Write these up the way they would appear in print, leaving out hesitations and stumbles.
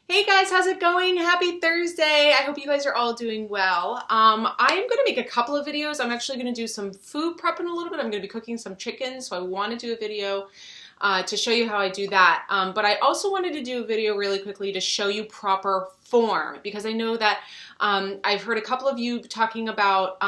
Hey guys, how's it going? Happy Thursday. I hope you guys are all doing well. I am going to make a couple of videos. I'm actually going to do some food prepping a little bit. I'm going to be cooking some chicken, so I want to do a video to show you how I do that. But I also wanted to do a video really quickly to show you proper form, because I know that I've heard a couple of you talking about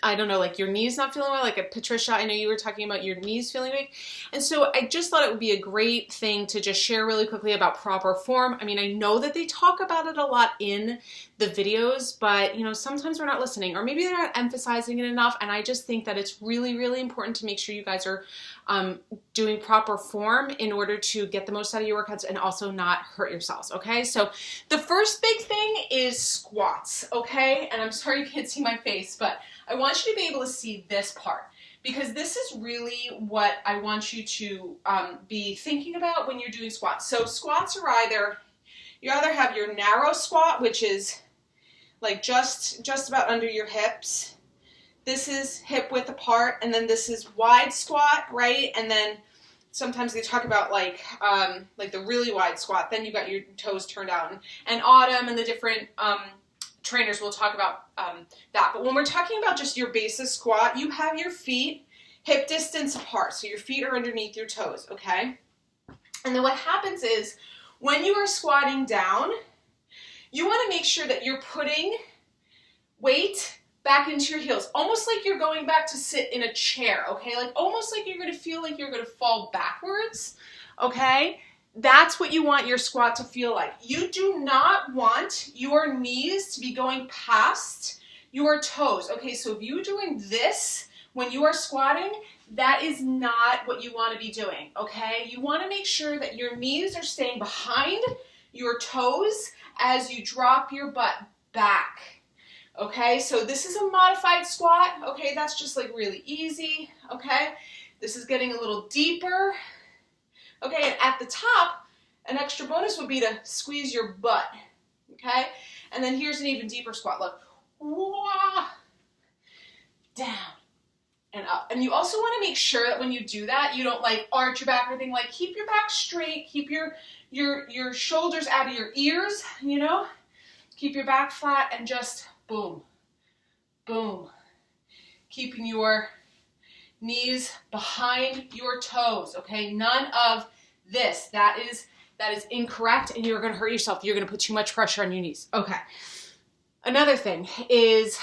I don't know, like your knees not feeling well, like Patricia, I know you were talking about your knees feeling weak. And so I just thought it would be a great thing to just share really quickly about proper form. I mean, I know that they talk about it a lot in the videos, but you know, sometimes we're not listening, or maybe they're not emphasizing it enough. And I just think that it's really, really important to make sure you guys are doing proper form in order to get the most out of your workouts and also not hurt yourselves, okay? So the first big thing is squats, okay? And I'm sorry you can't see my face, but I want you to be able to see this part, because this is really what I want you to be thinking about when you're doing squats. So squats are you either have your narrow squat, which is like just about under your hips. This is hip width apart, and then this is wide squat, right? And then sometimes they talk about like the really wide squat. Then you got your toes turned out, and Autumn and the different trainers will talk about that. But when we're talking about just your basic squat, you have your feet hip distance apart. So your feet are underneath your toes, okay? And then what happens is when you are squatting down, you want to make sure that you're putting weight back into your heels, almost like you're going back to sit in a chair, okay? Like almost like you're going to feel like you're going to fall backwards, okay? That's what you want your squat to feel like. You do not want your knees to be going past your toes, okay? So if you're doing this when you are squatting, that is not what you want to be doing, okay? You want to make sure that your knees are staying behind your toes as you drop your butt back. Okay, so this is a modified squat, okay, that's just like really easy, okay? This is getting a little deeper, okay, and at the top, an extra bonus would be to squeeze your butt, okay? And then here's an even deeper squat, look, wah, down, and up. And you also want to make sure that when you do that, you don't like arch your back or anything, like keep your back straight, keep your shoulders out of your ears, you know? Keep your back flat and just boom, boom. Keeping your knees behind your toes, okay? None of this. That is incorrect, and you're gonna hurt yourself. You're gonna put too much pressure on your knees. Okay. Another thing is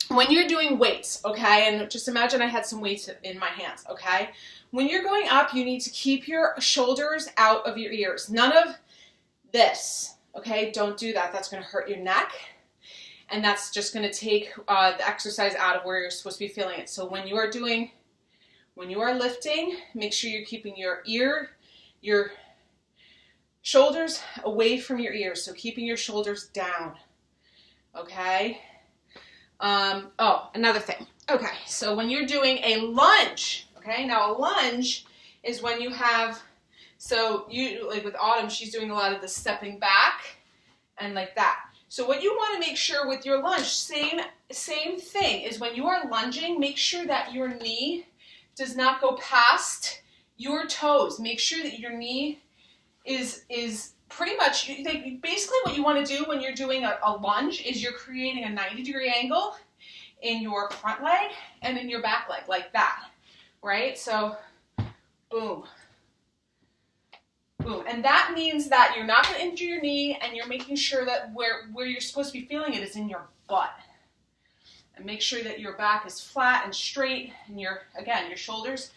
when you're doing weights, okay? And just imagine I had some weights in my hands, okay? When you're going up, you need to keep your shoulders out of your ears. None of this. Okay, don't do that. That's going to hurt your neck, and that's just going to take the exercise out of where you're supposed to be feeling it. So when you are lifting, make sure you're keeping your shoulders away from your ears. So keeping your shoulders down. Okay. Oh, another thing. Okay, so when you're doing a lunge, okay, now a lunge is when you have. So you, like with Autumn, she's doing a lot of the stepping back and like that. So what you want to make sure with your lunge, same thing, is when you are lunging, make sure that your knee does not go past your toes. Make sure that your knee is pretty much, like, basically what you want to do when you're doing a lunge is you're creating a 90-degree angle in your front leg and in your back leg, like that, right? So, boom. Boom. And that means that you're not going to injure your knee, and you're making sure that where you're supposed to be feeling it is in your butt. And make sure that your back is flat and straight, and your shoulders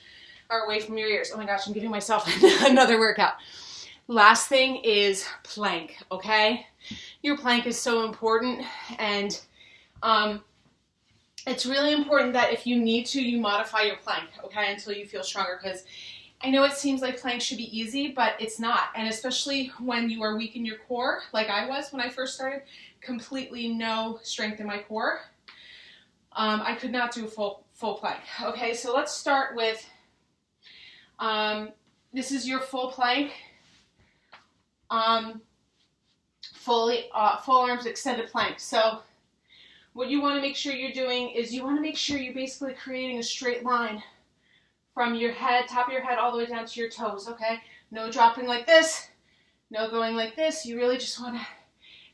are away from your ears. Oh my gosh, I'm giving myself another workout. Last thing is plank, okay? Your plank is so important, and it's really important that if you need to, you modify your plank, okay, until you feel stronger, because I know it seems like plank should be easy, but it's not. And especially when you are weak in your core, like I was when I first started, completely no strength in my core. I could not do a full plank. Okay, so let's start with, this is your full plank, full arms extended plank. So what you want to make sure you're doing is you want to make sure you're basically creating a straight line from your head, top of your head, all the way down to your toes, okay? No dropping like this, No going like this. You really just want to,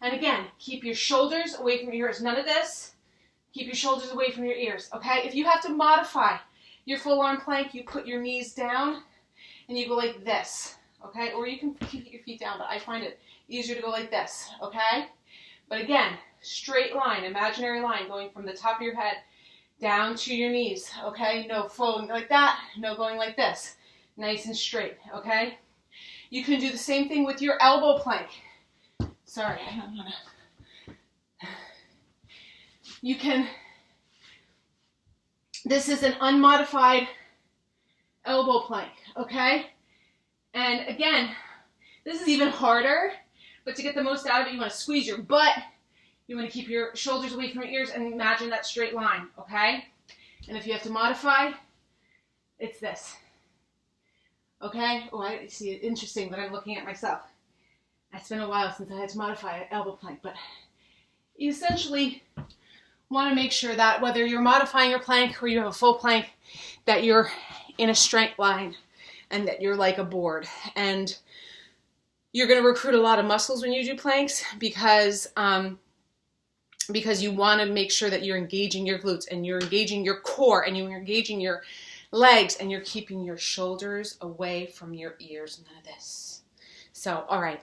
and again, keep your shoulders away from your ears. None of this. Keep your shoulders away from your ears, okay? If you have to modify your full arm plank, you put your knees down and you go like this, okay? Or you can keep your feet down, but I find it easier to go like this, okay? But again, straight line, imaginary line going from the top of your head down to your knees, okay? No flowing like that, no going like this. Nice and straight, okay? You can do the same thing with your elbow plank. Sorry, I don't want to. You can, this is an unmodified elbow plank, okay? And again, this is even harder, but to get the most out of it, you want to squeeze your butt. You want to keep your shoulders away from your ears and imagine that straight line, okay? And if you have to modify, it's this, okay? Oh, I see it interesting, but I'm looking at myself. It's been a while since I had to modify an elbow plank, but you essentially want to make sure that whether you're modifying your plank or you have a full plank, that you're in a straight line and that you're like a board. And you're going to recruit a lot of muscles when you do planks because you want to make sure that you're engaging your glutes and you're engaging your core and you're engaging your legs and you're keeping your shoulders away from your ears. None of this. So, all right,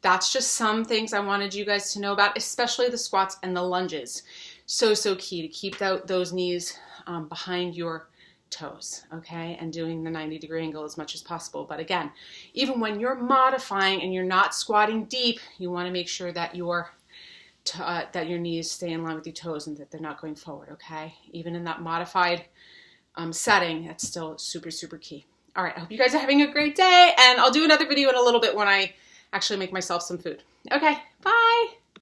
that's just some things I wanted you guys to know about, especially the squats and the lunges. So key to keep those knees behind your toes, okay, and doing the 90-degree angle as much as possible. But again, even when you're modifying and you're not squatting deep, you want to make sure that your knees stay in line with your toes and that they're not going forward, okay? Even in that modified setting, that's still super, super key. All right, I hope you guys are having a great day, and I'll do another video in a little bit when I actually make myself some food. Okay, bye!